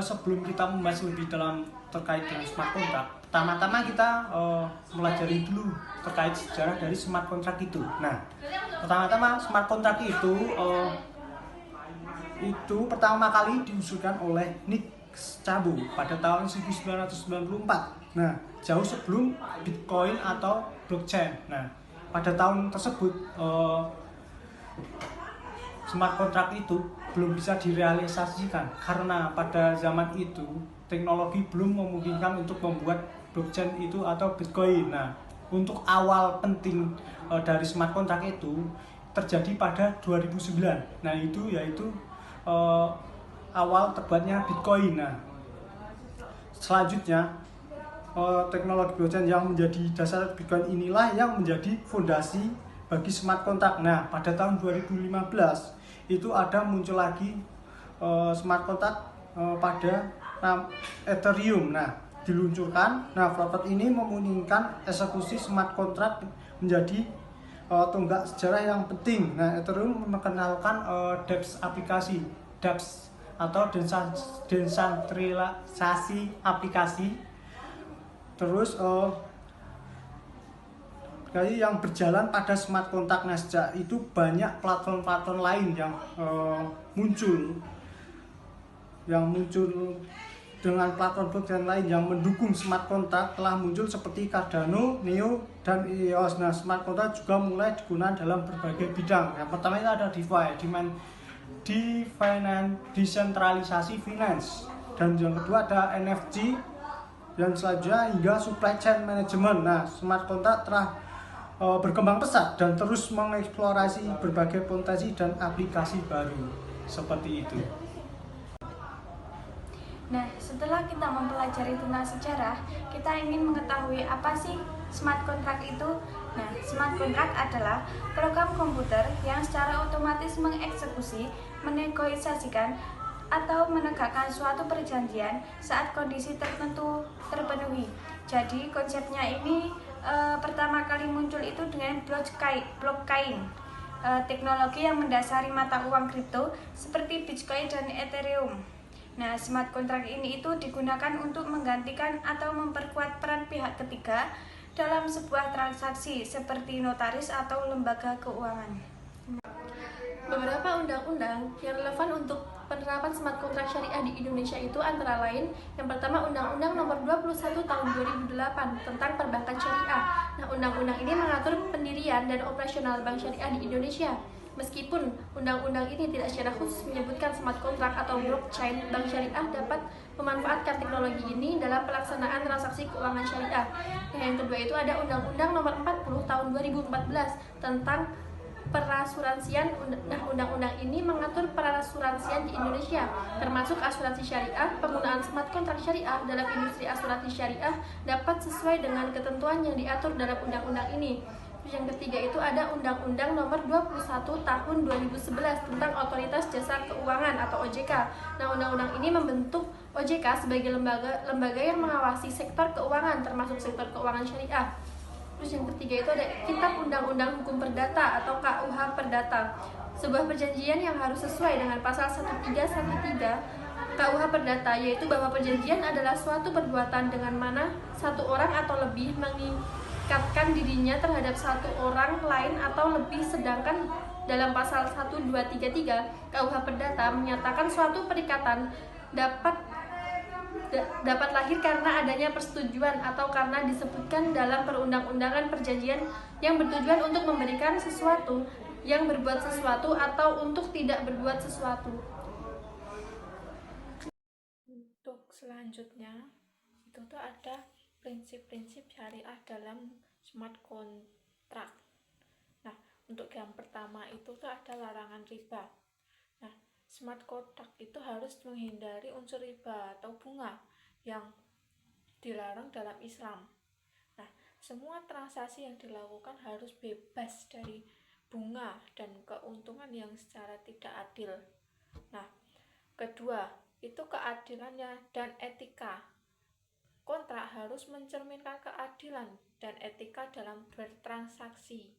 sebelum kita membahas lebih dalam terkait dengan smart contract, pertama-tama kita melajari dulu terkait sejarah dari smart contract itu. Nah, pertama-tama smart contract itu pertama kali diusulkan oleh Nick Szabo pada tahun 1994. Nah, jauh sebelum Bitcoin atau blockchain. Nah, pada tahun tersebut smart contract itu belum bisa direalisasikan karena pada zaman itu teknologi belum memungkinkan untuk membuat blockchain itu atau Bitcoin. Nah, untuk awal penting dari smart contract itu terjadi pada 2009. Nah, itu yaitu awal terbuatnya Bitcoin. Nah, selanjutnya teknologi blockchain yang menjadi dasar Bitcoin inilah yang menjadi fondasi bagi smart contract. Nah, pada tahun 2015 itu ada muncul lagi smart contract pada Ethereum. Nah, diluncurkan. Nah, protokol ini memungkinkan eksekusi smart contract menjadi tonggak sejarah yang penting. Nah, Ethereum memperkenalkan DEX aplikasi, DApps atau desentralisasi aplikasi. Terus yang berjalan pada smart contract. Nah, sejak itu banyak platform-platform lain yang muncul dengan platform blockchain lain yang mendukung smart contract telah muncul seperti Cardano, Neo, dan EOS. Nah, smart contract juga mulai digunakan dalam berbagai bidang. Yang pertama itu ada DeFi, desentralisasi finance, dan yang kedua ada NFT, dan selanjutnya hingga supply chain management. Nah, smart contract telah berkembang pesat dan terus mengeksplorasi berbagai potensi dan aplikasi baru seperti itu. Nah, setelah kita mempelajari tentang sejarah, kita ingin mengetahui apa sih smart contract itu. Nah, smart contract adalah program komputer yang secara otomatis mengeksekusi, menegosiasikan, atau menegakkan suatu perjanjian saat kondisi tertentu terpenuhi. Jadi, konsepnya ini pertama kali muncul itu dengan blockchain, teknologi yang mendasari mata uang kripto seperti Bitcoin dan Ethereum. Nah, smart contract ini itu digunakan untuk menggantikan atau memperkuat peran pihak ketiga dalam sebuah transaksi seperti notaris atau lembaga keuangan. Beberapa undang-undang yang relevan untuk penerapan smart contract syariah di Indonesia itu antara lain, yang pertama Undang-Undang Nomor 21 Tahun 2008 tentang Perbankan Syariah. Nah, undang-undang ini mengatur pendirian dan operasional bank syariah di Indonesia. Meskipun undang-undang ini tidak secara khusus menyebutkan smart contract atau blockchain, bank syariah dapat memanfaatkan teknologi ini dalam pelaksanaan transaksi keuangan syariah. Nah, yang kedua itu ada Undang-Undang Nomor 40 Tahun 2014 tentang perasuransian. Nah, undang-undang ini mengatur perasuransian di Indonesia, termasuk asuransi syariah. Penggunaan smart contract syariah dalam industri asuransi syariah dapat sesuai dengan ketentuan yang diatur dalam undang-undang ini. Yang ketiga itu ada Undang-Undang Nomor 21 Tahun 2011 tentang Otoritas Jasa Keuangan atau OJK. Nah, undang-undang ini membentuk OJK sebagai lembaga yang mengawasi sektor keuangan, termasuk sektor keuangan syariah. Terus yang ketiga itu ada Kitab Undang-Undang Hukum Perdata atau KUH Perdata, sebuah perjanjian yang harus sesuai dengan pasal 1313 KUH Perdata, yaitu bahwa perjanjian adalah suatu perbuatan dengan mana satu orang atau lebih mengikatkan dirinya terhadap satu orang lain atau lebih, sedangkan dalam pasal 1233 KUH Perdata menyatakan suatu perikatan dapat lahir karena adanya persetujuan atau karena disebutkan dalam perundang-undangan perjanjian yang bertujuan untuk memberikan sesuatu, yang berbuat sesuatu, atau untuk tidak berbuat sesuatu. Untuk selanjutnya itu tuh ada prinsip-prinsip syariah dalam smart contract. Nah, untuk yang pertama itu tuh ada larangan riba. Nah, smart contract itu harus menghindari unsur riba atau bunga yang dilarang dalam Islam. Nah, semua transaksi yang dilakukan harus bebas dari bunga dan keuntungan yang secara tidak adil. Nah, kedua, itu keadilannya dan etika. Kontrak harus mencerminkan keadilan dan etika dalam bertransaksi,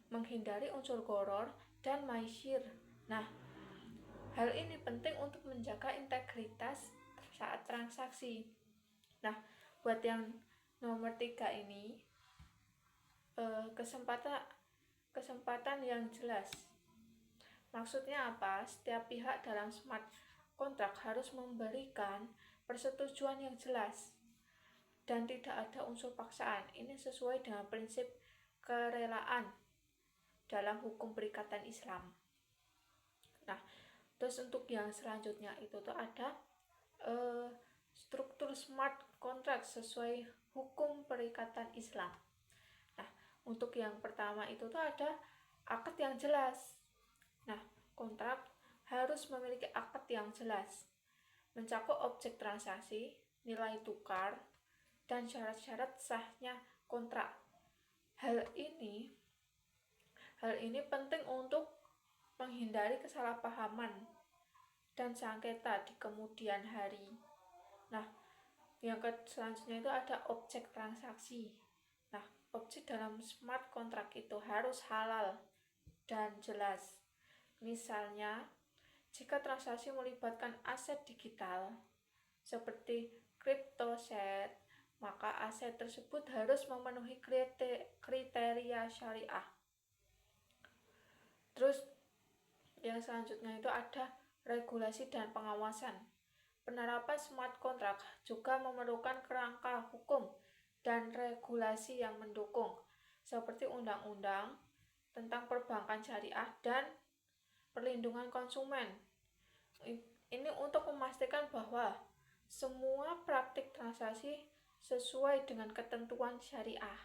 menghindari unsur gharar dan maisir. Nah, Hal ini penting untuk menjaga integritas saat transaksi. Nah, buat yang nomor 3 ini, kesempatan yang jelas. Maksudnya apa? Setiap pihak dalam smart contract harus memberikan persetujuan yang jelas dan tidak ada unsur paksaan. Ini sesuai dengan prinsip kerelaan dalam hukum perikatan Islam. Nah, terus untuk yang selanjutnya itu tuh ada struktur smart contract sesuai hukum perikatan Islam. Nah, untuk yang pertama itu tuh ada akad yang jelas. Nah, kontrak harus memiliki akad yang jelas, mencakup objek transaksi, nilai tukar, dan syarat-syarat sahnya kontrak. Hal ini penting untuk menghindari kesalahpahaman dan sengketa di kemudian hari. Nah, yang selanjutnya itu ada objek transaksi. Nah, objek dalam smart contract itu harus halal dan jelas. Misalnya, jika transaksi melibatkan aset digital seperti cryptoaset, maka aset tersebut harus memenuhi kriteria syariah. Terus yang selanjutnya itu ada regulasi dan pengawasan. Penerapan smart contract juga memerlukan kerangka hukum dan regulasi yang mendukung, seperti undang-undang tentang perbankan syariah dan perlindungan konsumen. Ini untuk memastikan bahwa semua praktik transaksi sesuai dengan ketentuan syariah.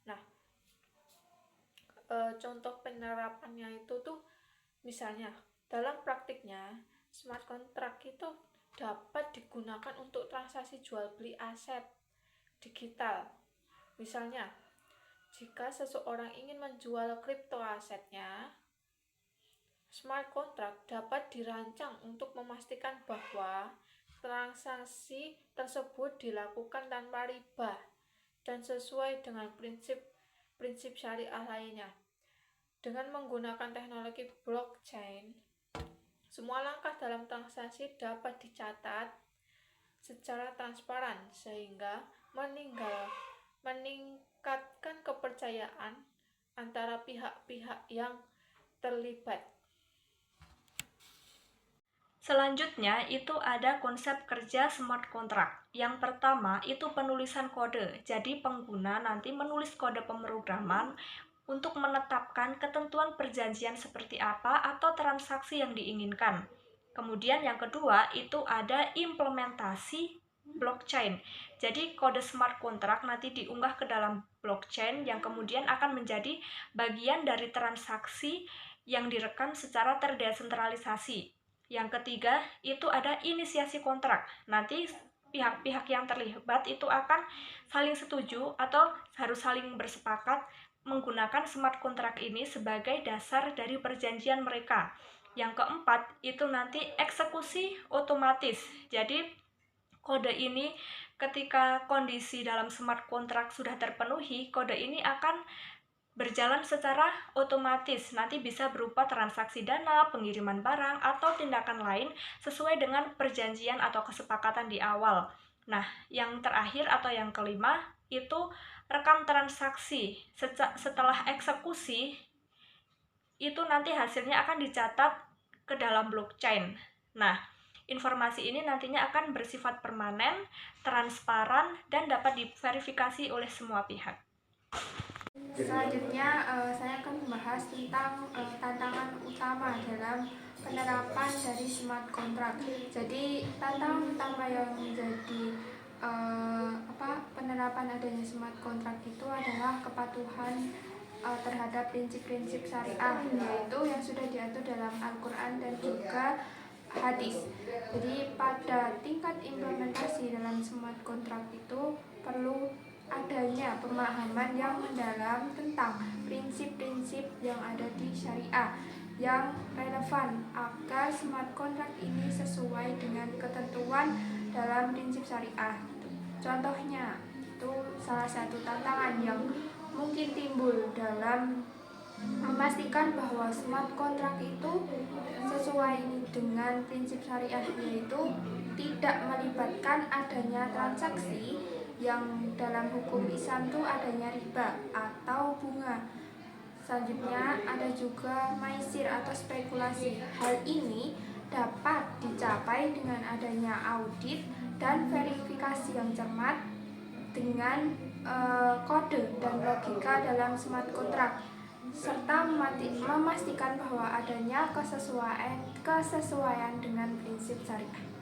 Nah, contoh penerapannya itu tuh misalnya dalam praktiknya smart contract itu dapat digunakan untuk transaksi jual beli aset digital. Misalnya, jika seseorang ingin menjual kripto asetnya, smart contract dapat dirancang untuk memastikan bahwa transaksi tersebut dilakukan tanpa riba dan sesuai dengan prinsip syariah lainnya. Dengan menggunakan teknologi blockchain, semua langkah dalam transaksi dapat dicatat secara transparan sehingga meningkatkan kepercayaan antara pihak-pihak yang terlibat. Selanjutnya itu ada konsep kerja smart contract. Yang pertama itu penulisan kode. Jadi pengguna nanti menulis kode pemrograman untuk menetapkan ketentuan perjanjian seperti apa atau transaksi yang diinginkan. Kemudian yang kedua itu ada implementasi blockchain. Jadi kode smart contract nanti diunggah ke dalam blockchain yang kemudian akan menjadi bagian dari transaksi yang direkam secara terdesentralisasi. Yang ketiga itu ada inisiasi kontrak. Nanti pihak-pihak yang terlibat itu akan saling setuju atau harus saling bersepakat menggunakan smart contract ini sebagai dasar dari perjanjian mereka. Yang keempat itu nanti eksekusi otomatis. Jadi kode ini ketika kondisi dalam smart contract sudah terpenuhi, kode ini akan berjalan secara otomatis. Nanti bisa berupa transaksi dana, pengiriman barang, atau tindakan lain sesuai dengan perjanjian atau kesepakatan di awal. Nah, yang terakhir atau yang kelima itu rekam transaksi. Setelah eksekusi, itu nanti hasilnya akan dicatat ke dalam blockchain. Nah, informasi ini nantinya akan bersifat permanen, transparan, dan dapat diverifikasi oleh semua pihak. Selanjutnya saya akan membahas tentang tantangan utama dalam penerapan dari smart contract. Jadi tantangan utama yang menjadi penerapan adanya smart contract itu adalah kepatuhan terhadap prinsip-prinsip syariah, yaitu yang sudah diatur dalam Al-Quran dan juga hadis. Jadi pada tingkat implementasi dalam smart contract itu perlu adanya pemahaman yang mendalam tentang prinsip-prinsip yang ada di syariah yang relevan agar smart contract ini sesuai dengan ketentuan dalam prinsip syariah. Contohnya, itu salah satu tantangan yang mungkin timbul dalam memastikan bahwa smart contract itu sesuai dengan prinsip syariah, yaitu tidak melibatkan adanya transaksi yang dalam hukum Islam itu adanya riba atau bunga. Selanjutnya ada juga maisir atau spekulasi. Hal ini dapat dicapai dengan adanya audit dan verifikasi yang cermat dengan kode dan logika dalam smart contract, serta memastikan bahwa adanya kesesuaian dengan prinsip syariah.